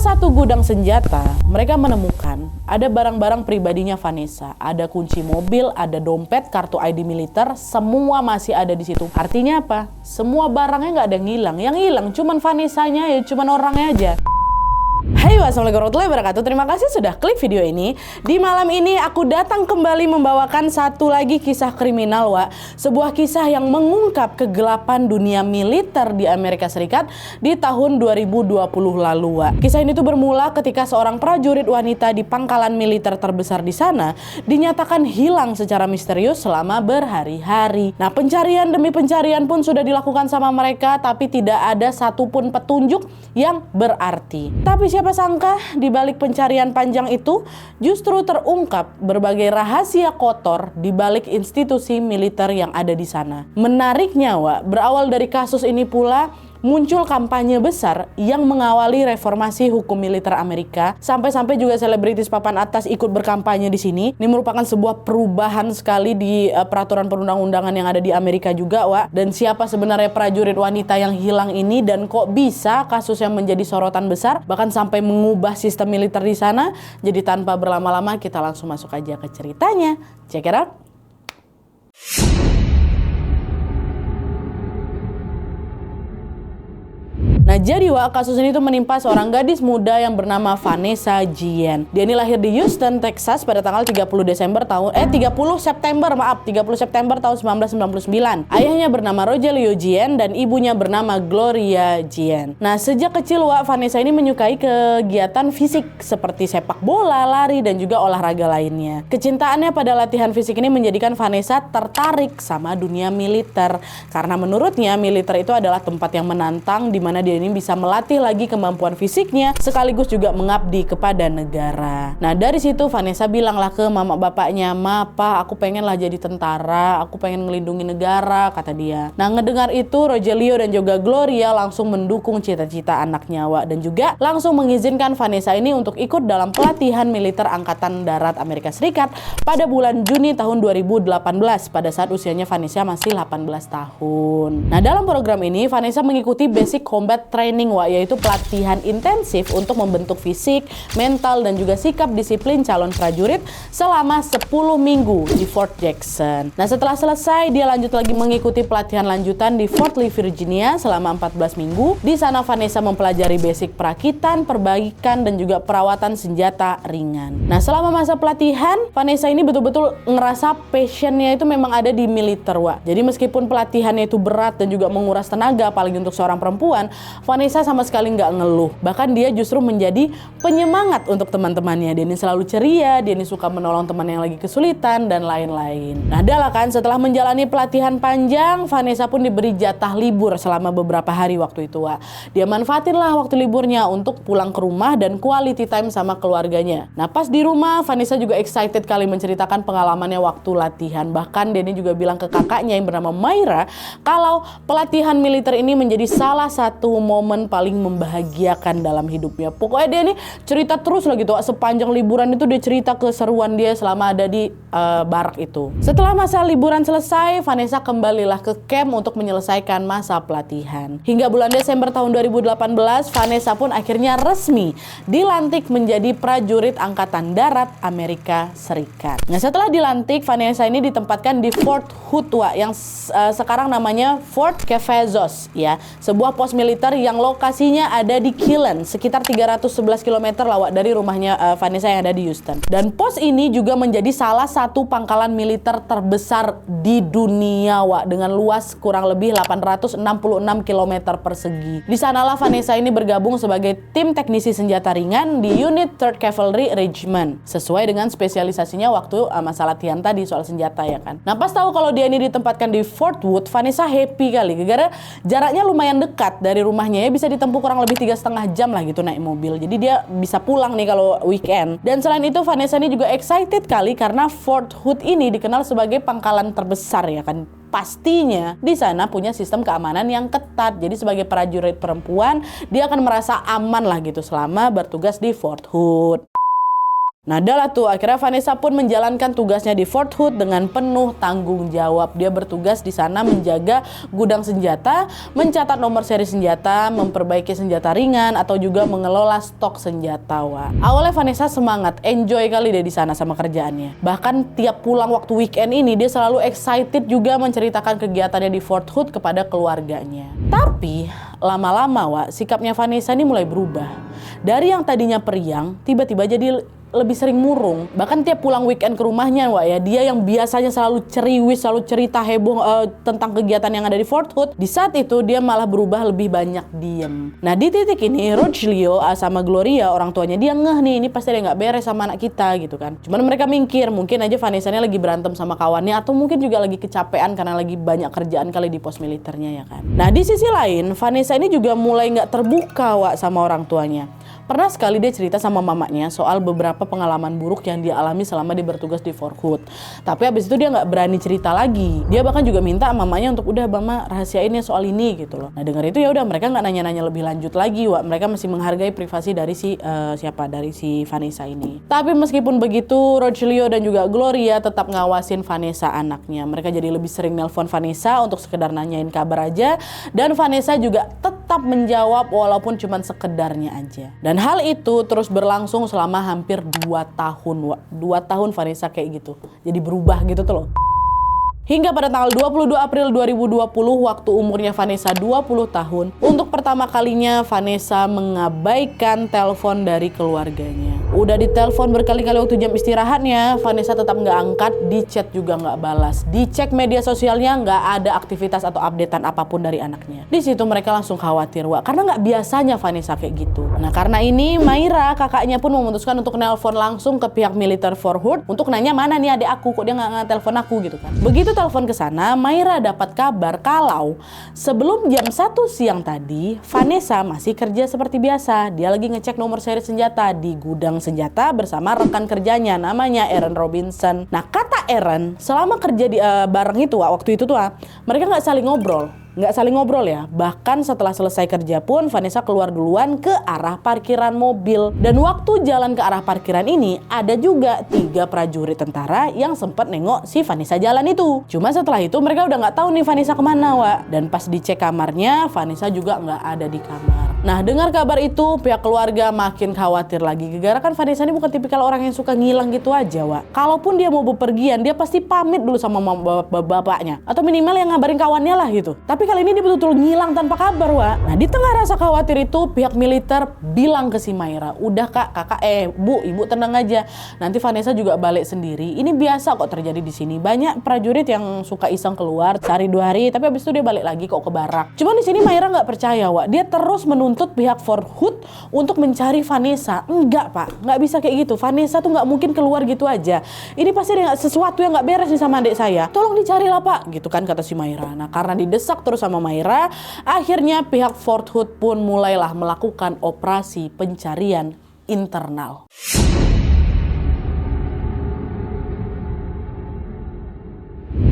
satu gudang senjata, mereka menemukan ada barang-barang pribadinya Vanessa, ada kunci mobil, ada dompet, kartu ID militer, semua masih ada di situ. Artinya apa? Semua barangnya nggak ada yang hilang. Yang hilang cuman Vanessa-nya ya, cuman orangnya aja. Hai, wassalamualaikum warahmatullahi wabarakatuh. Terima kasih sudah klik video ini. Di malam ini aku datang kembali membawakan satu lagi kisah kriminal, Wak. Sebuah kisah yang mengungkap kegelapan dunia militer di Amerika Serikat di tahun 2020 lalu, Wak. Kisah ini tuh bermula ketika seorang prajurit wanita di pangkalan militer terbesar di sana dinyatakan hilang secara misterius selama berhari-hari. Nah, pencarian demi pencarian pun sudah dilakukan sama mereka, tapi tidak ada satupun petunjuk yang berarti. Tapi siapa sangka di balik pencarian panjang itu justru terungkap berbagai rahasia kotor di balik institusi militer yang ada di sana. Menariknya, Wak, berawal dari kasus ini pula muncul kampanye besar yang mengawali reformasi hukum militer Amerika. Sampai-sampai juga selebritis papan atas ikut berkampanye di sini. Ini merupakan sebuah perubahan sekali di peraturan perundang-undangan yang ada di Amerika juga, Wak. Dan siapa sebenarnya prajurit wanita yang hilang ini dan kok bisa kasus yang menjadi sorotan besar bahkan sampai mengubah sistem militer di sana. Jadi tanpa berlama-lama kita langsung masuk aja ke ceritanya. Check it out. Nah, jadi, Wak, kasus ini tuh menimpa seorang gadis muda yang bernama Vanessa Guillen. Dia ini lahir di Houston, Texas pada tanggal 30 September tahun 1999. Ayahnya bernama Rogelio Guillen dan ibunya bernama Gloria Guillen. Nah, sejak kecil, Wak, Vanessa ini menyukai kegiatan fisik seperti sepak bola, lari, dan juga olahraga lainnya. Kecintaannya pada latihan fisik ini menjadikan Vanessa tertarik sama dunia militer. Karena menurutnya militer itu adalah tempat yang menantang di mana dia ini bisa melatih lagi kemampuan fisiknya sekaligus juga mengabdi kepada negara. Nah, dari situ Vanessa bilanglah ke mama bapaknya, "Ma, Pa, aku pengen lah jadi tentara, aku pengen melindungi negara," kata dia. Nah, ngedengar itu Rogelio dan juga Gloria langsung mendukung cita-cita anaknya, Wak, dan juga langsung mengizinkan Vanessa ini untuk ikut dalam pelatihan militer Angkatan Darat Amerika Serikat pada bulan Juni tahun 2018 pada saat usianya Vanessa masih 18 tahun. Nah, dalam program ini Vanessa mengikuti basic combat training, Wak, yaitu pelatihan intensif untuk membentuk fisik, mental, dan juga sikap disiplin calon prajurit selama 10 minggu di Fort Jackson. Nah, setelah selesai, dia lanjut lagi mengikuti pelatihan lanjutan di Fort Lee, Virginia selama 14 minggu. Di sana Vanessa mempelajari basic perakitan, perbaikan, dan juga perawatan senjata ringan. Nah, selama masa pelatihan, Vanessa ini betul-betul ngerasa passionnya itu memang ada di militer, Wak. Jadi meskipun pelatihannya itu berat dan juga menguras tenaga, apalagi untuk seorang perempuan, Vanessa sama sekali nggak ngeluh. Bahkan dia justru menjadi penyemangat untuk teman-temannya. Dia ini selalu ceria, dia ini suka menolong teman yang lagi kesulitan, dan lain-lain. Nah, adalah kan setelah menjalani pelatihan panjang, Vanessa pun diberi jatah libur selama beberapa hari waktu itu, Wak. Dia manfaatinlah waktu liburnya untuk pulang ke rumah dan quality time sama keluarganya. Nah, pas di rumah, Vanessa juga excited kali menceritakan pengalamannya waktu latihan. Bahkan dia ini juga bilang ke kakaknya yang bernama Myra kalau pelatihan militer ini menjadi salah satu momen paling membahagiakan dalam hidupnya. Pokoknya dia nih cerita terus lah gitu. Sepanjang liburan itu dia cerita keseruan dia selama ada di barak itu. Setelah masa liburan selesai, Vanessa kembalilah ke camp untuk menyelesaikan masa pelatihan. Hingga bulan Desember tahun 2018, Vanessa pun akhirnya resmi dilantik menjadi prajurit Angkatan Darat Amerika Serikat. Nah, setelah dilantik, Vanessa ini ditempatkan di Fort Hood, yang sekarang namanya Fort Cavazos, ya. Sebuah pos militer yang lokasinya ada di Killen, sekitar 311 km lawak dari rumahnya Vanessa yang ada di Houston. Dan pos ini juga menjadi salah satu pangkalan militer terbesar di dunia, Wak, dengan luas kurang lebih 866 km persegi. Di sanalah Vanessa ini bergabung sebagai tim teknisi senjata ringan di unit 3rd Cavalry Regiment, sesuai dengan spesialisasinya waktu masa latihan tadi soal senjata, ya kan. Nah, pas tahu kalau dia ini ditempatkan di Fort Wood, Vanessa happy kali, gara-gara jaraknya lumayan dekat dari rumahnya, ya, bisa ditempuh kurang lebih 3,5 jam lah gitu naik mobil. Jadi dia bisa pulang nih kalau weekend. Dan selain itu Vanessa ini juga excited kali karena Fort Hood ini dikenal sebagai pangkalan terbesar, ya kan. Pastinya di sana punya sistem keamanan yang ketat. Jadi sebagai prajurit perempuan, dia akan merasa aman lah gitu selama bertugas di Fort Hood. Nah, adalah tuh akhirnya Vanessa pun menjalankan tugasnya di Fort Hood dengan penuh tanggung jawab. Dia bertugas di sana menjaga gudang senjata, mencatat nomor seri senjata, memperbaiki senjata ringan, atau juga mengelola stok senjata. Wah. Awalnya Vanessa semangat, enjoy kali deh di sana sama kerjaannya. Bahkan tiap pulang waktu weekend ini dia selalu excited juga menceritakan kegiatannya di Fort Hood kepada keluarganya. Tapi lama-lama, Wak, sikapnya Vanessa ini mulai berubah. Dari yang tadinya periang, tiba-tiba jadi lebih sering murung. Bahkan tiap pulang weekend ke rumahnya, Wak, ya, dia yang biasanya selalu ceriwis, selalu cerita heboh tentang kegiatan yang ada di Fort Hood, di saat itu dia malah berubah lebih banyak diem. Nah, di titik ini Rogelio sama Gloria, orang tuanya, dia ngeh nih, ini pasti ada nggak beres sama anak kita gitu kan. Cuman mereka mikir mungkin aja Vanessa-nya lagi berantem sama kawannya, atau mungkin juga lagi kecapean karena lagi banyak kerjaan kali di pos militernya, ya kan. Nah, di sisi lain Vanessa ini juga mulai nggak terbuka, Wak, sama orang tuanya. Pernah sekali dia cerita sama mamanya soal beberapa pengalaman buruk yang dia alami selama dia bertugas di Fort Hood. Tapi abis itu dia nggak berani cerita lagi. Dia bahkan juga minta mamanya untuk udah mama rahasiainnya soal ini gitu loh. Nah, dengar itu ya udah, mereka nggak nanya-nanya lebih lanjut lagi, Wak. Mereka masih menghargai privasi dari si Vanessa ini. Tapi meskipun begitu, Rogelio dan juga Gloria tetap ngawasin Vanessa anaknya. Mereka jadi lebih sering nelpon Vanessa untuk sekedar nanyain kabar aja, dan Vanessa juga tetap menjawab walaupun cuma sekedarnya aja. Dan hal itu terus berlangsung selama hampir 2 tahun, Wak. 2 tahun Vanessa kayak gitu. Jadi berubah gitu tuh loh. Hingga pada tanggal 22 April 2020, waktu umurnya Vanessa 20 tahun, untuk pertama kalinya Vanessa mengabaikan telepon dari keluarganya. Udah ditelepon berkali-kali waktu jam istirahatnya, Vanessa tetap nggak angkat, di chat juga nggak balas. Dicek media sosialnya nggak ada aktivitas atau updatean apapun dari anaknya. Di situ mereka langsung khawatir, Wak, karena nggak biasanya Vanessa kayak gitu. Nah, karena ini Mayra, kakaknya pun memutuskan untuk nelpon langsung ke pihak militer Fort Hood untuk nanya mana nih adik aku, kok dia nggak telepon aku gitu kan. Begitu telepon ke sana, Mayra dapat kabar kalau sebelum jam 1 siang tadi, Vanessa masih kerja seperti biasa. Dia lagi ngecek nomor seri senjata di gudang senjata bersama rekan kerjanya namanya Aaron Robinson. Nah, kata Aaron, selama kerja di bareng itu, waktu itu tuh, mereka nggak saling ngobrol. Nggak saling ngobrol ya. Bahkan setelah selesai kerja pun Vanessa keluar duluan ke arah parkiran mobil. Dan waktu jalan ke arah parkiran ini ada juga 3 prajurit tentara yang sempat nengok si Vanessa jalan itu. Cuma setelah itu mereka udah nggak tahu nih Vanessa kemana, Wak. Dan pas dicek kamarnya, Vanessa juga nggak ada di kamar. Nah, dengar kabar itu pihak keluarga makin khawatir lagi. Gara-gara kan Vanessa ini bukan tipikal orang yang suka ngilang gitu aja, Wak. Kalaupun dia mau bepergian, dia pasti pamit dulu sama bapaknya. Atau minimal yang ngabarin kawannya lah gitu. Tapi kali ini dia betul-betul ngilang tanpa kabar, Wak. Nah, di tengah rasa khawatir itu, pihak militer bilang ke si Mayra, udah Bu, ibu tenang aja. Nanti Vanessa juga balik sendiri. Ini biasa kok terjadi di sini. Banyak prajurit yang suka iseng keluar, cari 2 hari, tapi habis itu dia balik lagi kok ke barak. Cuman di sini Mayra nggak percaya, Wak. Dia terus menuntut pihak Fort Hood untuk mencari Vanessa. Enggak, Pak. Nggak bisa kayak gitu. Vanessa tuh nggak mungkin keluar gitu aja. Ini pasti ada sesuatu yang nggak beres nih sama adik saya. Tolong dicarilah, Pak. Gitu kan kata si Mayra. Nah, karena didesak terus sama Mayra, akhirnya pihak Fort Hood pun mulailah melakukan operasi pencarian internal.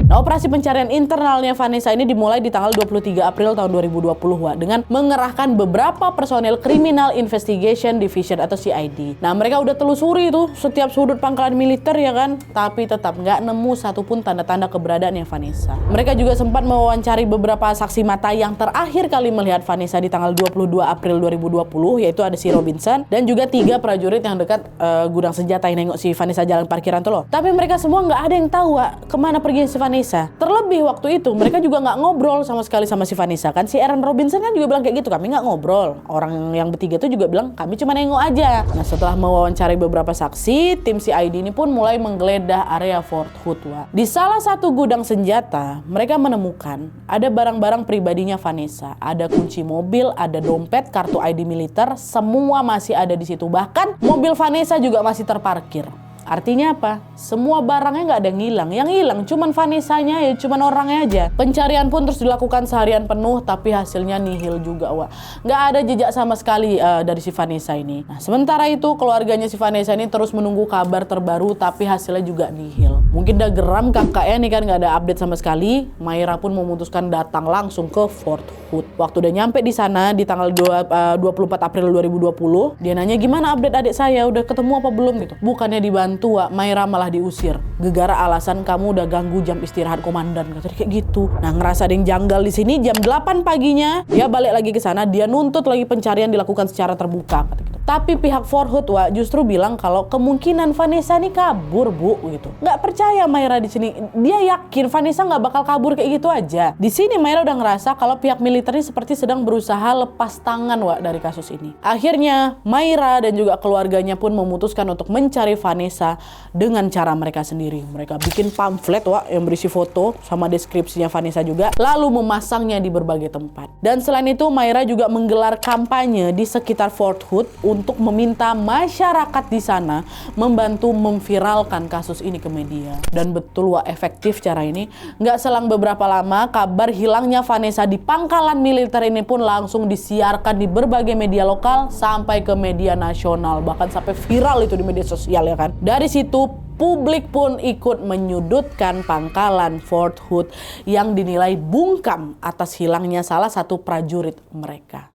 Nah, operasi pencarian internalnya Vanessa ini dimulai di tanggal 23 April tahun 2020, Wak, dengan mengerahkan beberapa personel Criminal Investigation Division atau CID. Nah, mereka udah telusuri tuh setiap sudut pangkalan militer ya kan, tapi tetap nggak nemu satupun tanda-tanda keberadaannya Vanessa. Mereka juga sempat mewawancari beberapa saksi mata yang terakhir kali melihat Vanessa di tanggal 22 April 2020, yaitu ada si Robinson dan juga 3 prajurit yang dekat gudang senjata yang nengok si Vanessa jalan parkiran tuh loh. Tapi mereka semua nggak ada yang tahu, Wak, kemana pergi si Vanessa. Terlebih waktu itu mereka juga nggak ngobrol sama sekali sama si Vanessa kan. Si Aaron Robinson kan juga bilang kayak gitu, kami nggak ngobrol. Orang yang bertiga itu juga bilang kami cuma nengok aja. Nah, setelah mewawancarai beberapa saksi, tim CID ini pun mulai menggeledah area Fort Hood, Wak. Di salah satu gudang senjata mereka menemukan ada barang-barang pribadinya Vanessa, ada kunci mobil, ada dompet, kartu ID militer, semua masih ada di situ. Bahkan mobil Vanessa juga masih terparkir. Artinya apa? Semua barangnya nggak ada yang hilang. Yang hilang cuman Vanessa-nya, ya cuman orangnya aja. Pencarian pun terus dilakukan seharian penuh, tapi hasilnya nihil juga, Wak. Nggak ada jejak sama sekali dari si Vanessa ini. Nah, sementara itu keluarganya si Vanessa ini terus menunggu kabar terbaru, tapi hasilnya juga nihil. Mungkin udah geram kakaknya nih kan, nggak ada update sama sekali. Mayra pun memutuskan datang langsung ke Fort Hood. Waktu udah nyampe di sana di tanggal 24 April 2020, dia nanya gimana update adik saya, udah ketemu apa belum gitu. Bukannya dibantu, Wak, Mayra malah diusir. Gegara alasan kamu udah ganggu jam istirahat komandan, katanya kayak gitu. Nah, ngerasa ada yang janggal di sini, jam 8 paginya dia balik lagi ke sana, dia nuntut lagi pencarian dilakukan secara terbuka, kata gitu. Tapi pihak Fort Hood, Wak, justru bilang kalau kemungkinan Vanessa nih kabur, Bu, gitu. Nggak percaya Mayra di sini. Dia yakin Vanessa nggak bakal kabur kayak gitu aja. Di sini Mayra udah ngerasa kalau pihak militer ini seperti sedang berusaha lepas tangan, Wak, dari kasus ini. Akhirnya Mayra dan juga keluarganya pun memutuskan untuk mencari Vanessa dengan cara mereka sendiri. Mereka bikin pamflet, Wak, yang berisi foto sama deskripsinya Vanessa juga, lalu memasangnya di berbagai tempat. Dan selain itu Mayra juga menggelar kampanye di sekitar Fort Hood untuk meminta masyarakat di sana membantu memviralkan kasus ini ke media. Dan betul, Wak, efektif cara ini. Nggak selang beberapa lama, kabar hilangnya Vanessa di pangkalan militer ini pun langsung disiarkan di berbagai media lokal sampai ke media nasional. Bahkan sampai viral itu di media sosial, ya kan. Dari situ publik pun ikut menyudutkan pangkalan Fort Hood yang dinilai bungkam atas hilangnya salah satu prajurit mereka.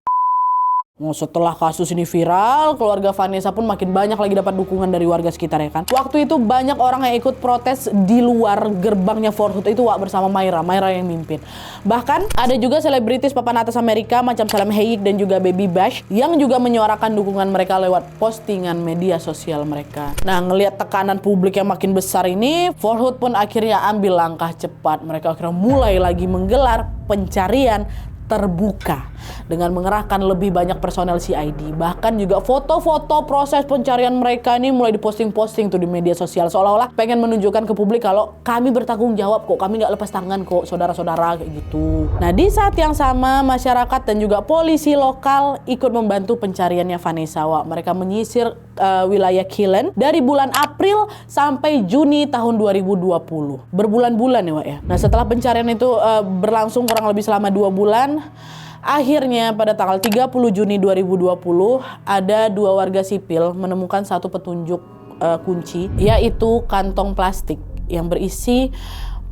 Setelah kasus ini viral, keluarga Vanessa pun makin banyak lagi dapat dukungan dari warga sekitar, ya kan. Waktu itu banyak orang yang ikut protes di luar gerbangnya Fort Hood itu, Wak, bersama Mayra yang mimpin. Bahkan ada juga selebritis papan atas Amerika macam Salma Hayek dan juga Baby Bash yang juga menyuarakan dukungan mereka lewat postingan media sosial mereka. Nah, ngelihat tekanan publik yang makin besar ini, Fort Hood pun akhirnya ambil langkah cepat. Mereka akhirnya mulai lagi menggelar pencarian terbuka dengan mengerahkan lebih banyak personel CID. Bahkan juga foto-foto proses pencarian mereka ini mulai diposting-posting tuh di media sosial, seolah-olah pengen menunjukkan ke publik kalau kami bertanggung jawab kok, kami nggak lepas tangan kok, saudara-saudara, kayak gitu. Nah, di saat yang sama masyarakat dan juga polisi lokal ikut membantu pencariannya Vanessa, Wak. Mereka menyisir wilayah Killen dari bulan April sampai Juni tahun 2020. Berbulan-bulan, ya, Wak, ya. Nah, setelah pencarian itu berlangsung kurang lebih selama 2 bulan, akhirnya pada tanggal 30 Juni 2020 ada 2 warga sipil menemukan satu petunjuk kunci, yaitu kantong plastik yang berisi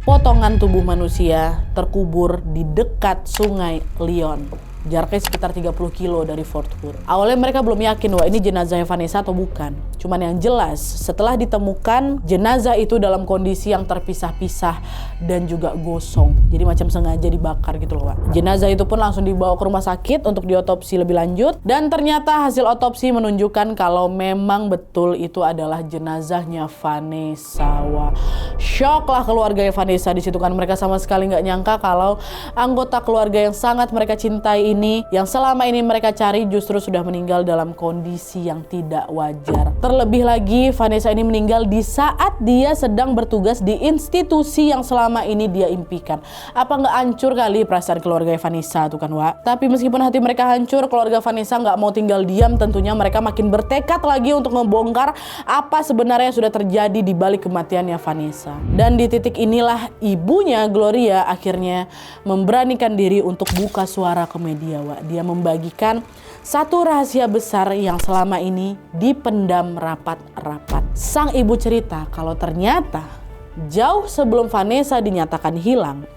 potongan tubuh manusia terkubur di dekat sungai Lyon. Jaraknya sekitar 30 kilo dari Fort Hood. Awalnya mereka belum yakin, Wah, ini jenazahnya Vanessa atau bukan. Cuman yang jelas, setelah ditemukan, jenazah itu dalam kondisi yang terpisah-pisah dan juga gosong. Jadi macam sengaja dibakar gitu loh, Wak. Jenazah itu pun langsung dibawa ke rumah sakit untuk diotopsi lebih lanjut. Dan ternyata hasil otopsi menunjukkan kalau memang betul itu adalah jenazahnya Vanessa, Wak. Shock lah keluarganya Vanessa di situ kan. Mereka sama sekali nggak nyangka kalau anggota keluarga yang sangat mereka cintai ini, yang selama ini mereka cari, justru sudah meninggal dalam kondisi yang tidak wajar. Terlebih lagi, Vanessa ini meninggal di saat dia sedang bertugas di institusi yang selama ini dia impikan. Apa nggak hancur kali perasaan keluarga Vanessa tuh kan, Wak? Tapi meskipun hati mereka hancur, keluarga Vanessa nggak mau tinggal diam. Tentunya mereka makin bertekad lagi untuk membongkar apa sebenarnya sudah terjadi di balik kematiannya Vanessa. Dan di titik inilah ibunya Gloria akhirnya memberanikan diri untuk buka suara ke media, Wak. Dia membagikan satu rahasia besar yang selama ini dipendam rapat-rapat. Sang ibu cerita kalau ternyata jauh sebelum Vanessa dinyatakan hilang,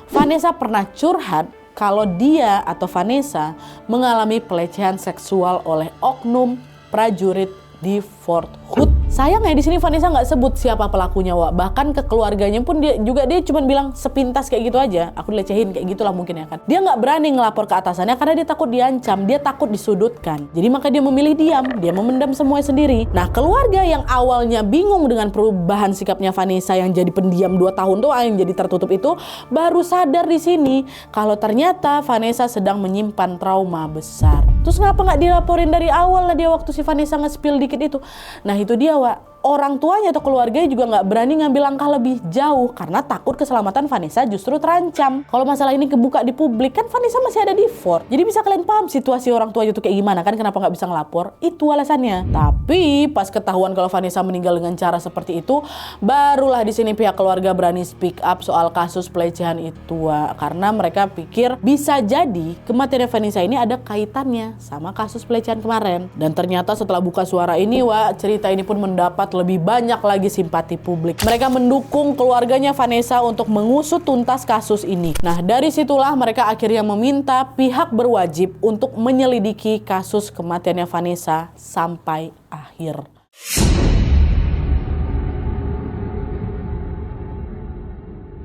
Vanessa pernah curhat kalau dia atau Vanessa mengalami pelecehan seksual oleh oknum prajurit di Fort Hood. Sayangnya di sini Vanessa nggak sebut siapa pelakunya, Wak. Bahkan ke keluarganya pun dia cuma bilang sepintas kayak gitu aja. Aku dilecehin kayak gitulah mungkin ya kan. Dia nggak berani ngelapor ke atasannya karena dia takut diancam, dia takut disudutkan. Jadi maka dia memilih diam, dia memendam semuanya sendiri. Nah, keluarga yang awalnya bingung dengan perubahan sikapnya Vanessa yang jadi pendiam 2 tahun tuh, yang jadi tertutup itu, baru sadar di sini kalau ternyata Vanessa sedang menyimpan trauma besar. Terus kenapa nggak dilaporin dari awal lah dia waktu si Vanessa nge-spill dikit itu? Nah, itu dia, Wak. orang tuanya atau keluarganya juga nggak berani ngambil langkah lebih jauh karena takut keselamatan Vanessa justru terancam. Kalau masalah ini kebuka di publik kan Vanessa masih ada di Ford. Jadi bisa kalian paham situasi orang tuanya itu kayak gimana kan, kenapa nggak bisa ngelapor? Itu alasannya. Tapi pas ketahuan kalau Vanessa meninggal dengan cara seperti itu, barulah di sini pihak keluarga berani speak up soal kasus pelecehan itu, karena mereka pikir bisa jadi kematian Vanessa ini ada kaitannya sama kasus pelecehan kemarin. Dan ternyata setelah buka suara ini, cerita ini pun mendapat lebih banyak lagi simpati publik. Mereka mendukung keluarganya Vanessa untuk mengusut tuntas kasus ini. Nah, dari situlah mereka akhirnya meminta pihak berwajib untuk menyelidiki kasus kematiannya Vanessa sampai akhir.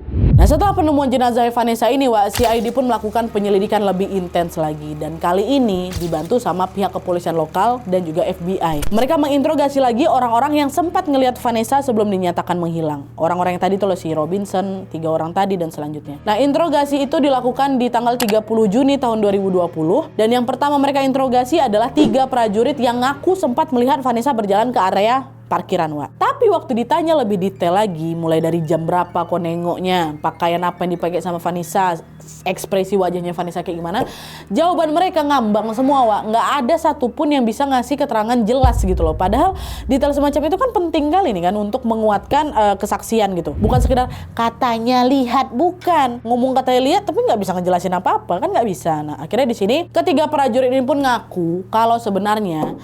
Nah, setelah penemuan jenazah Vanessa ini, CID pun melakukan penyelidikan lebih intens lagi. Dan kali ini dibantu sama pihak kepolisian lokal dan juga FBI. Mereka menginterogasi lagi orang-orang yang sempat ngelihat Vanessa sebelum dinyatakan menghilang. Orang-orang yang tadi tuh si Robinson, 3 orang tadi dan selanjutnya. Nah, interogasi itu dilakukan di tanggal 30 Juni tahun 2020. Dan yang pertama mereka interogasi adalah 3 prajurit yang ngaku sempat melihat Vanessa berjalan ke area parkiran, Tapi waktu ditanya lebih detail lagi, mulai dari jam berapa kok nengoknya, pakaian apa yang dipakai sama Vanessa, ekspresi wajahnya Vanessa kayak gimana, jawaban mereka ngambang semua, Nggak ada satupun yang bisa ngasih keterangan jelas gitu loh. Padahal detail semacam itu kan penting kali nih kan untuk menguatkan kesaksian gitu. Bukan sekedar katanya lihat, bukan. Ngomong katanya lihat tapi nggak bisa ngejelasin apa-apa, kan nggak bisa. Nah, akhirnya di sini ketiga prajurit ini pun ngaku kalau sebenarnya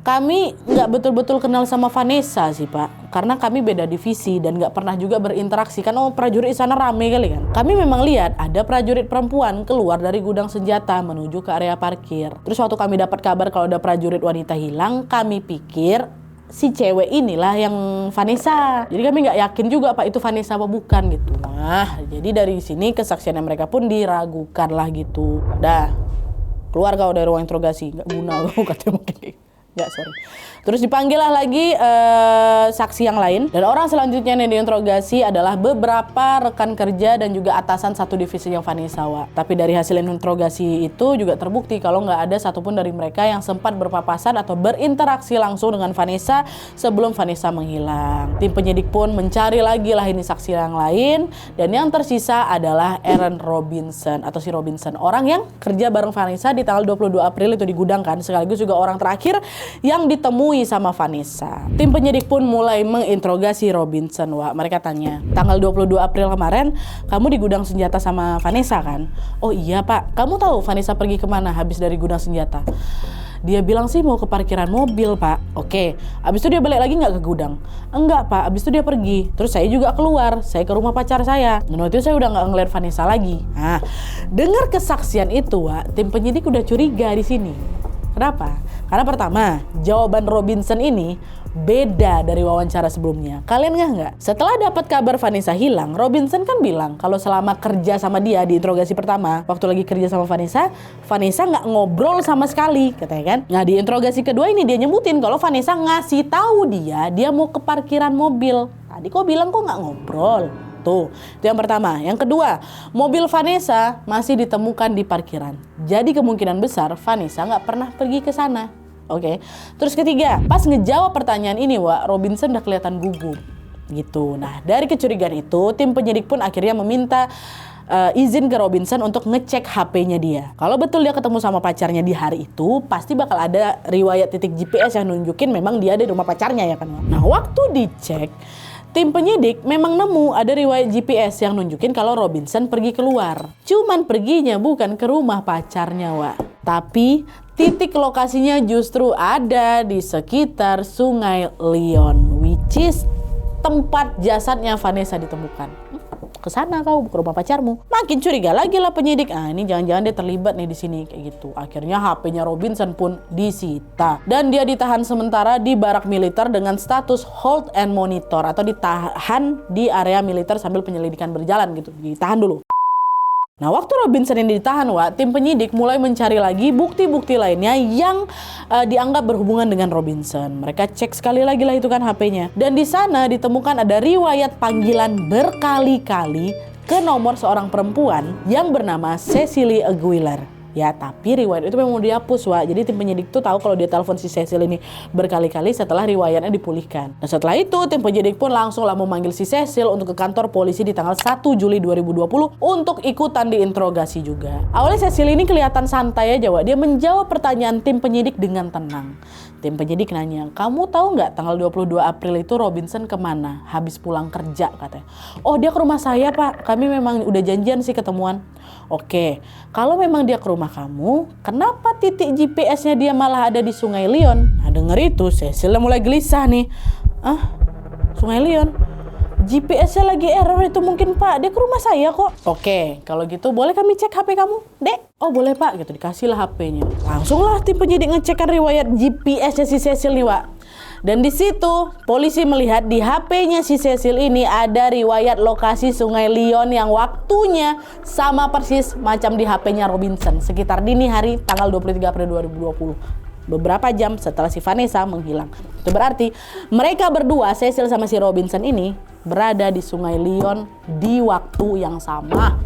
kami nggak betul-betul kenal sama Vanessa sih, Pak. Karena kami beda divisi dan nggak pernah juga berinteraksi. Kan prajurit di sana rame kali kan. Kami memang lihat ada prajurit perempuan keluar dari gudang senjata menuju ke area parkir. Terus waktu kami dapat kabar kalau ada prajurit wanita hilang, kami pikir si cewek inilah yang Vanessa. Jadi kami nggak yakin juga Pak itu Vanessa apa bukan gitu. Nah, jadi dari sini kesaksiannya mereka pun diragukan lah gitu. Dah, keluar kau dari ruang interogasi. Nggak guna kau katanya mungkin. Nggak, sorry. Terus dipanggil lah lagi saksi yang lain. Dan orang selanjutnya yang diinterogasi adalah beberapa rekan kerja dan juga atasan satu divisi yang Vanessa, Tapi dari hasil interogasi itu juga terbukti kalau nggak ada satupun dari mereka yang sempat berpapasan atau berinteraksi langsung dengan Vanessa sebelum Vanessa menghilang. Tim penyidik pun mencari lagi lah ini saksi yang lain. Dan yang tersisa adalah Aaron Robinson atau si Robinson. Orang yang kerja bareng Vanessa di tanggal 22 April itu di gudang kan. Sekaligus juga orang terakhir yang ditemui sama Vanessa. Tim penyidik pun mulai menginterogasi Robinson, Mereka tanya, tanggal 22 April kemarin kamu di gudang senjata sama Vanessa kan? Oh iya Pak, kamu tahu Vanessa pergi kemana habis dari gudang senjata? Dia bilang sih mau ke parkiran mobil, Pak. Oke, abis itu dia balik lagi nggak ke gudang? Enggak, Pak. Abis itu dia pergi. Terus saya juga keluar. Saya ke rumah pacar saya. Dan waktu itu saya udah nggak ngeliat Vanessa lagi. Nah, dengar kesaksian itu, tim penyidik udah curiga di sini. Kenapa? Karena pertama, jawaban Robinson ini beda dari wawancara sebelumnya. Kalian nggak? Setelah dapat kabar Vanessa hilang, Robinson kan bilang kalau selama kerja sama dia di interogasi pertama, waktu lagi kerja sama Vanessa nggak ngobrol sama sekali, katanya kan. Nah, di interogasi kedua ini dia nyebutin kalau Vanessa ngasih tahu dia mau ke parkiran mobil. Tadi kok bilang kok nggak ngobrol? Tuh, itu yang pertama. Yang kedua, mobil Vanessa masih ditemukan di parkiran. Jadi kemungkinan besar Vanessa nggak pernah pergi ke sana. Oke. Terus ketiga, pas ngejawab pertanyaan ini, Robinson udah kelihatan gugup. Gitu. Nah, dari kecurigaan itu, tim penyidik pun akhirnya meminta izin ke Robinson untuk ngecek HP-nya dia. Kalau betul dia ketemu sama pacarnya di hari itu, pasti bakal ada riwayat titik GPS yang nunjukin memang dia ada di rumah pacarnya ya kan. Nah, waktu dicek, tim penyidik memang nemu ada riwayat GPS yang nunjukin kalau Robinson pergi keluar. Cuman perginya bukan ke rumah pacarnya, tapi titik lokasinya justru ada di sekitar Sungai Lyon, which is tempat jasadnya Vanessa ditemukan. Kesana kau ke rumah pacarmu. Makin curiga lagi lah penyidik. Ini jangan-jangan dia terlibat nih di sini kayak gitu. Akhirnya HP-nya Robinson pun disita dan dia ditahan sementara di barak militer dengan status hold and monitor atau ditahan di area militer sambil penyelidikan berjalan gitu. Ditahan dulu. Nah, waktu Robinson ini ditahan, tim penyidik mulai mencari lagi bukti-bukti lainnya yang dianggap berhubungan dengan Robinson. Mereka cek sekali lagi lah itu kan HP-nya. Dan di sana ditemukan ada riwayat panggilan berkali-kali ke nomor seorang perempuan yang bernama Cecily Aguilar. Ya tapi riwayat itu memang dihapus Wak. Jadi tim penyidik tuh tahu kalau dia telepon si Cecil ini berkali-kali setelah riwayatnya dipulihkan. Nah setelah itu tim penyidik pun langsung lah memanggil si Cecil untuk ke kantor polisi di tanggal 1 Juli 2020 untuk ikutan diinterogasi juga. Awalnya Cecil ini kelihatan santai aja Wak. Dia menjawab pertanyaan tim penyidik dengan tenang. Tim penyidik nanya, kamu tahu nggak tanggal 22 April itu Robinson kemana? Habis pulang kerja katanya. Oh dia ke rumah saya Pak, kami memang udah janjian sih ketemuan. Oke, kalau memang dia ke rumah kamu, kenapa titik GPS-nya dia malah ada di Sungai Lion? Nah denger itu, Cecil mulai gelisah nih. Sungai Lion? GPS-nya lagi error itu mungkin Pak, dia ke rumah saya kok. Oke, kalau gitu boleh kami cek HP kamu, Dek? Oh boleh Pak, gitu dikasihlah HP-nya. Langsunglah tim penyidik ngecekkan riwayat GPS-nya si Cecil nih Wak. Dan di situ polisi melihat di HP-nya si Cecil ini ada riwayat lokasi Sungai Lion yang waktunya sama persis macam di HP-nya Robinson sekitar dini hari tanggal 23 April 2020. Beberapa jam setelah si Vanessa menghilang. Itu berarti mereka berdua, Cecil sama si Robinson ini berada di Sungai Lion di waktu yang sama.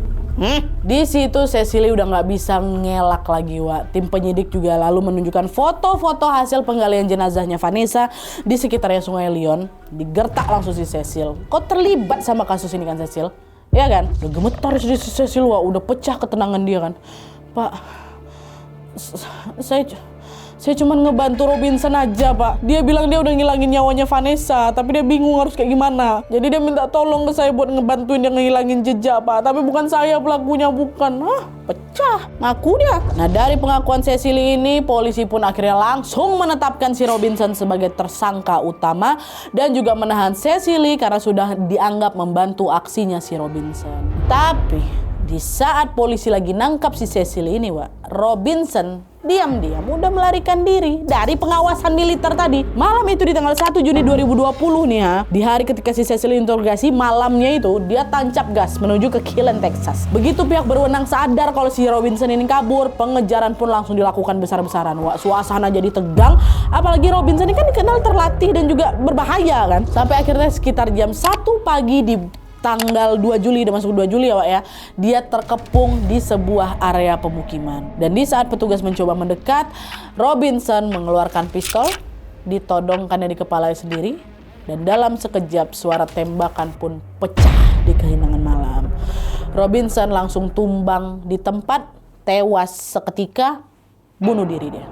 Di situ Cecily udah nggak bisa ngelak lagi Wak. Tim penyidik juga lalu menunjukkan foto-foto hasil penggalian jenazahnya Vanessa di sekitarnya Sungai Lion. Digertak langsung si Cecil. Kok terlibat sama kasus ini kan Cecil? Ya kan? Udah gemetar si Cecil Wak. Udah pecah ketenangan dia kan. Pak, saya cuma ngebantu Robinson aja Pak. Dia bilang dia udah ngilangin nyawanya Vanessa, tapi dia bingung harus kayak gimana. Jadi dia minta tolong ke saya buat ngebantuin dia ngilangin jejak Pak. Tapi bukan saya pelakunya, bukan. Pecah. Ngaku dia. Nah dari pengakuan Cecily ini, polisi pun akhirnya langsung menetapkan si Robinson sebagai tersangka utama dan juga menahan Cecily karena sudah dianggap membantu aksinya si Robinson. Tapi di saat polisi lagi nangkap si Cecily ini Wak, Robinson diam-diam udah melarikan diri dari pengawasan militer tadi. Malam itu di tanggal 1 Juni 2020 nih ya. Di hari ketika si Cecily interogasi, malamnya itu dia tancap gas menuju ke Killen, Texas. Begitu pihak berwenang sadar kalau si Robinson ini kabur, pengejaran pun langsung dilakukan besar-besaran. Wah, suasana jadi tegang. Apalagi Robinson ini kan dikenal terlatih dan juga berbahaya kan. Sampai akhirnya sekitar jam 1 pagi di tanggal 2 Juli, udah masuk 2 Juli ya Wak ya, dia terkepung di sebuah area pemukiman. Dan di saat petugas mencoba mendekat, Robinson mengeluarkan pistol, ditodongkannya di kepalanya sendiri, dan dalam sekejap suara tembakan pun pecah di keheningan malam. Robinson langsung tumbang di tempat, tewas seketika, bunuh diri dia.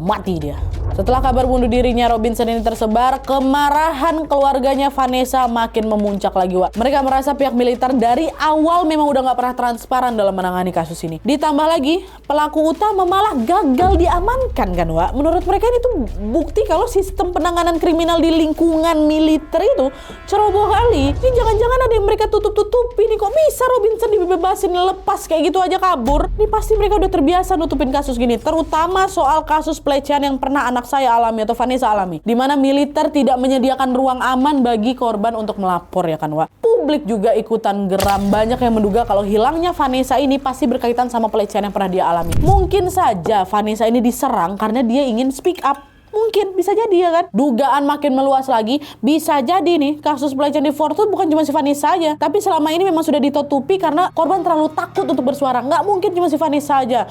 Mati dia. Setelah kabar bunuh dirinya Robinson ini tersebar, kemarahan keluarganya Vanessa makin memuncak lagi Wak. Mereka merasa pihak militer dari awal memang udah gak pernah transparan dalam menangani kasus ini. Ditambah lagi, pelaku utama malah gagal diamankan kan Wak. Menurut mereka ini tuh bukti kalau sistem penanganan kriminal di lingkungan militer itu ceroboh kali. Ini jangan-jangan ada yang mereka tutup-tutupi nih. Kok bisa Robinson dibebasin lepas kayak gitu aja kabur? Ini pasti mereka udah terbiasa nutupin kasus gini. Terutama soal kasus pelecehan yang pernah anak saya alami atau Vanessa alami, di mana militer tidak menyediakan ruang aman bagi korban untuk melapor ya kan Wak. Publik juga ikutan geram, banyak yang menduga kalau hilangnya Vanessa ini pasti berkaitan sama pelecehan yang pernah dia alami. Mungkin saja Vanessa ini diserang karena dia ingin speak up. Mungkin, bisa jadi ya kan. Dugaan makin meluas lagi, bisa jadi nih kasus pelecehan di Fort Hood bukan cuma si Vanessa aja, tapi selama ini memang sudah ditutupi karena korban terlalu takut untuk bersuara. Nggak mungkin cuma si Vanessa aja.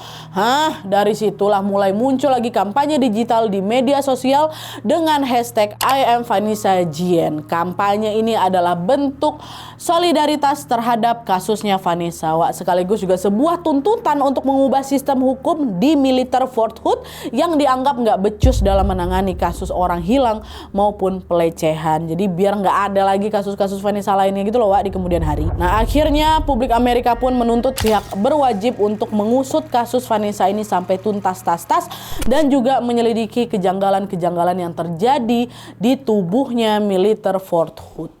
Dari situlah mulai muncul lagi kampanye digital di media sosial dengan hashtag I am Vanessa Guillen. Kampanye ini adalah bentuk solidaritas terhadap kasusnya Vanessa Wak, sekaligus juga sebuah tuntutan untuk mengubah sistem hukum di militer Fort Hood yang dianggap nggak becus dalam menangani kasus orang hilang maupun pelecehan. Jadi biar nggak ada lagi kasus-kasus Vanessa lainnya gitu loh Wak di kemudian hari. Nah akhirnya publik Amerika pun menuntut pihak berwajib untuk mengusut kasus Vanessa ini sampai tuntas tas-tas dan juga menyelidiki kejanggalan-kejanggalan yang terjadi di tubuhnya militer Fort Hood.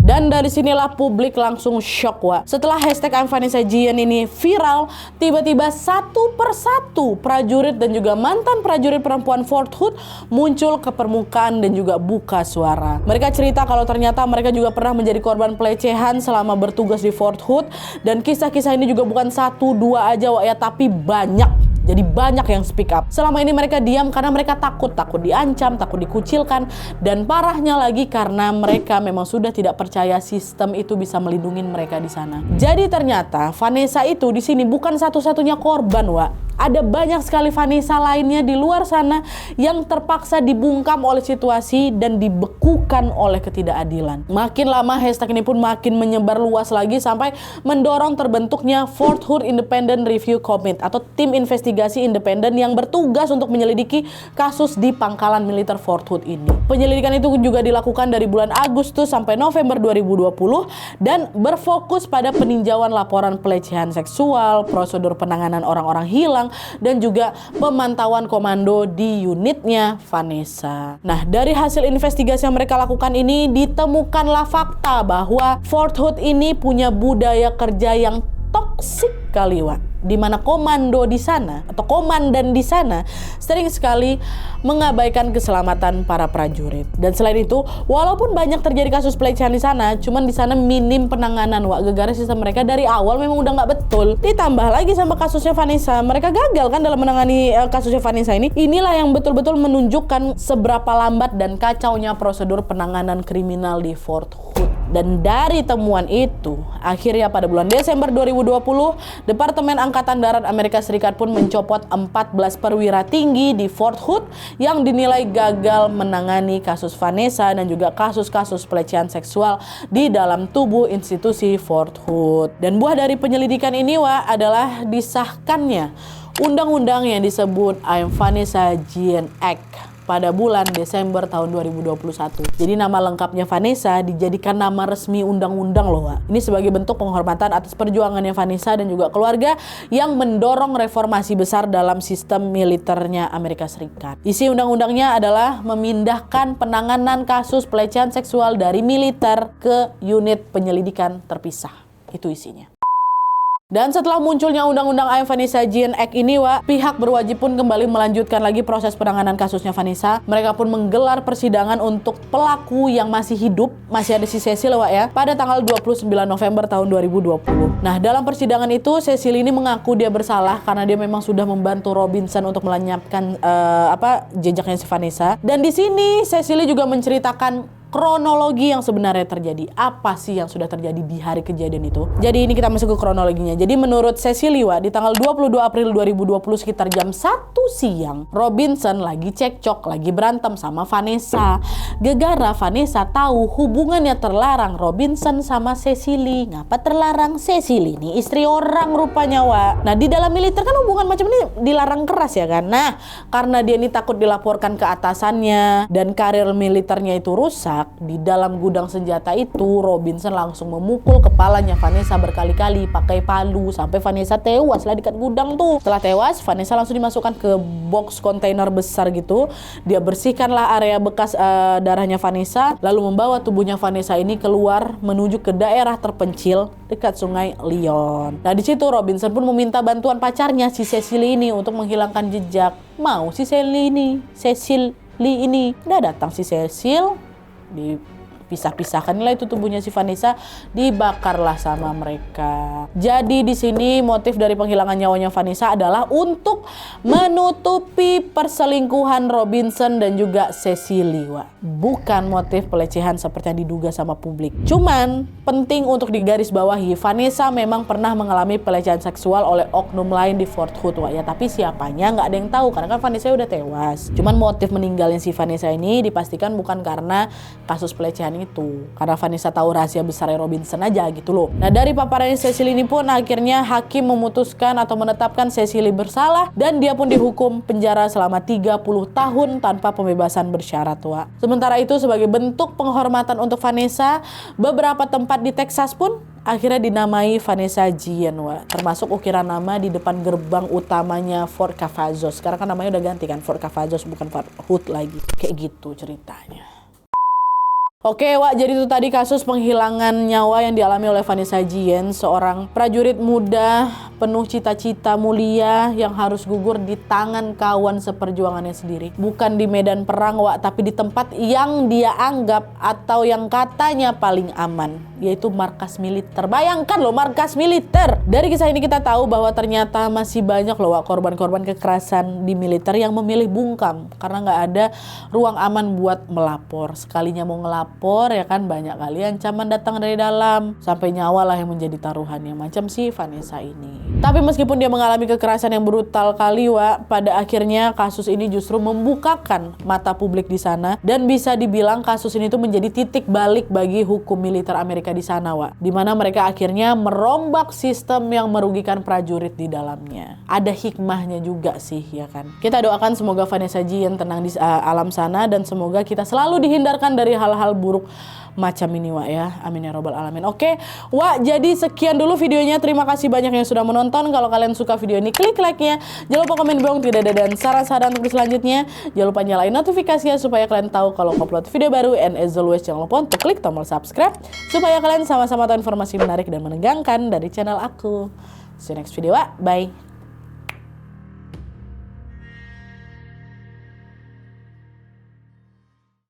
Dan dari sinilah publik langsung shock Wak. Setelah hashtag I'm Vanessa Guillen ini viral, tiba-tiba satu persatu prajurit dan juga mantan prajurit perempuan Fort Hood muncul ke permukaan dan juga buka suara. Mereka cerita kalau ternyata mereka juga pernah menjadi korban pelecehan selama bertugas di Fort Hood. Dan kisah-kisah ini juga bukan 1-2 aja Wak ya, tapi banyak. Jadi banyak yang speak up. Selama ini mereka diam karena mereka takut diancam, takut dikucilkan, dan parahnya lagi karena mereka memang sudah tidak percaya sistem itu bisa melindungi mereka di sana. Jadi ternyata Vanessa itu di sini bukan satu-satunya korban, Wak. Ada banyak sekali Vanessa lainnya di luar sana yang terpaksa dibungkam oleh situasi dan dibekukan oleh ketidakadilan. Makin lama hashtag ini pun makin menyebar luas lagi sampai mendorong terbentuknya Fort Hood Independent Review Committee atau tim investigasi independen yang bertugas untuk menyelidiki kasus di pangkalan militer Fort Hood ini. Penyelidikan itu juga dilakukan dari bulan Agustus sampai November 2020 dan berfokus pada peninjauan laporan pelecehan seksual, prosedur penanganan orang-orang hilang, dan juga pemantauan komando di unitnya Vanessa. Nah, dari hasil investigasi yang mereka lakukan ini ditemukanlah fakta bahwa Fort Hood ini punya budaya kerja yang toksik kali, Wak. Di mana komando di sana atau komandan di sana sering sekali mengabaikan keselamatan para prajurit. Dan selain itu, walaupun banyak terjadi kasus pelecehan di sana, cuman di sana minim penanganan, Wak. Gegara sistem mereka dari awal memang udah nggak betul. Ditambah lagi sama kasusnya Vanessa, mereka gagal kan dalam menangani kasusnya Vanessa ini. Inilah yang betul-betul menunjukkan seberapa lambat dan kacaunya prosedur penanganan kriminal di Fort Hood. Dan dari temuan itu, akhirnya pada bulan Desember 2020, Departemen Angkatan Darat Amerika Serikat pun mencopot 14 perwira tinggi di Fort Hood yang dinilai gagal menangani kasus Vanessa dan juga kasus-kasus pelecehan seksual di dalam tubuh institusi Fort Hood. Dan buah dari penyelidikan ini, Wak, adalah disahkannya undang-undang yang disebut I'm Vanessa Guillen Act pada bulan Desember tahun 2021. Jadi nama lengkapnya Vanessa dijadikan nama resmi undang-undang loh, Wak. Ini sebagai bentuk penghormatan atas perjuangannya Vanessa dan juga keluarga yang mendorong reformasi besar dalam sistem militernya Amerika Serikat. Isi undang-undangnya adalah memindahkan penanganan kasus pelecehan seksual dari militer ke unit penyelidikan terpisah. Itu isinya. Dan setelah munculnya undang-undang I'm Vanessa Guillen Act ini, Wak, pihak berwajib pun kembali melanjutkan lagi proses penanganan kasusnya Vanessa. Mereka pun menggelar persidangan untuk pelaku yang masih hidup, masih ada si Cecil, Wak, ya, pada tanggal 29 November tahun 2020. Nah, dalam persidangan itu Cecil ini mengaku dia bersalah karena dia memang sudah membantu Robinson untuk melenyapkan jejaknya si Vanessa. Dan di sini Cecil juga menceritakan kronologi yang sebenarnya terjadi. Apa sih yang sudah terjadi di hari kejadian itu? Jadi ini kita masuk ke kronologinya. Jadi menurut Cecilia, di tanggal 22 April 2020 sekitar jam 1 siang, Robinson lagi cekcok, lagi berantem sama Vanessa. Gegara Vanessa tahu hubungannya terlarang Robinson sama Cecily. Ngapa terlarang? Cecily ini istri orang rupanya, Wak. Nah, di dalam militer kan hubungan macam ini dilarang keras ya kan? Nah, karena dia ini takut dilaporkan ke atasannya dan karir militernya itu rusak, di dalam gudang senjata itu Robinson langsung memukul kepalanya Vanessa berkali-kali pakai palu sampai Vanessa tewas lah dekat gudang tuh. Setelah tewas, Vanessa langsung dimasukkan ke box kontainer besar gitu. Dia bersihkanlah area bekas darahnya Vanessa, lalu membawa tubuhnya Vanessa ini keluar menuju ke daerah terpencil dekat Sungai Lyon. Nah, di situ Robinson pun meminta bantuan pacarnya si Cecily ini untuk menghilangkan jejak. Mau si Cecily ini udah datang si Cecil, dipisah-pisahkan lah itu tubuhnya si Vanessa, dibakarlah sama mereka. Jadi di sini motif dari penghilangan nyawanya Vanessa adalah untuk menutupi perselingkuhan Robinson dan juga Cecily, Wak. Bukan motif pelecehan seperti yang diduga sama publik. Cuman penting untuk digarisbawahi, Vanessa memang pernah mengalami pelecehan seksual oleh oknum lain di Fort Hood, Wak, ya. Tapi siapanya nggak ada yang tahu karena kan Vanessa udah tewas. Cuman motif meninggalnya si Vanessa ini dipastikan bukan karena kasus pelecehan itu, karena Vanessa tahu rahasia besarnya Robinson aja gitu loh. Nah, dari paparannya Cecily ini pun akhirnya hakim memutuskan atau menetapkan Cecily bersalah dan dia pun dihukum penjara selama 30 tahun tanpa pembebasan bersyarat, Wak. Sementara itu sebagai bentuk penghormatan untuk Vanessa, beberapa tempat di Texas pun akhirnya dinamai Vanessa Guillen, Wak. Termasuk ukiran nama di depan gerbang utamanya Fort Cavazos. Sekarang kan namanya udah ganti kan, Fort Cavazos bukan Fort Hood lagi. Kayak gitu ceritanya. Oke, Wak, jadi itu tadi kasus penghilangan nyawa yang dialami oleh Vanessa Jien, seorang prajurit muda penuh cita-cita mulia yang harus gugur di tangan kawan seperjuangannya sendiri. Bukan di medan perang, Wak, tapi di tempat yang dia anggap atau yang katanya paling aman, yaitu markas militer. Bayangkan loh, markas militer. Dari kisah ini kita tahu bahwa ternyata masih banyak loh, Wak, korban-korban kekerasan di militer yang memilih bungkam karena nggak ada ruang aman buat melapor. Sekalinya mau ngelapor ya kan banyak kali ancaman datang dari dalam, sampai nyawa lah yang menjadi taruhannya, macam si Vanessa ini. Tapi meskipun dia mengalami kekerasan yang brutal kali, Wak, pada akhirnya kasus ini justru membukakan mata publik di sana dan bisa dibilang kasus ini tuh menjadi titik balik bagi hukum militer Amerika di sana, Wak, dimana mereka akhirnya merombak sistem yang merugikan prajurit di dalamnya. Ada hikmahnya juga sih, ya kan. Kita doakan semoga Vanessa Jien tenang di alam sana dan semoga kita selalu dihindarkan dari hal-hal buruk macam ini, Wak, ya. Amin ya robbal alamin. Oke, Wak, jadi sekian dulu videonya. Terima kasih banyak yang sudah menonton. Kalau kalian suka video ini, klik like-nya. Jangan lupa komen bawang tidak ada dan saran-saran untuk selanjutnya. Jangan lupa nyalain notifikasinya supaya kalian tahu kalau upload video baru. And as always, jangan lupa untuk klik tombol subscribe supaya kalian sama-sama tahu informasi menarik dan menegangkan dari channel aku. See you next video, Wak. Bye.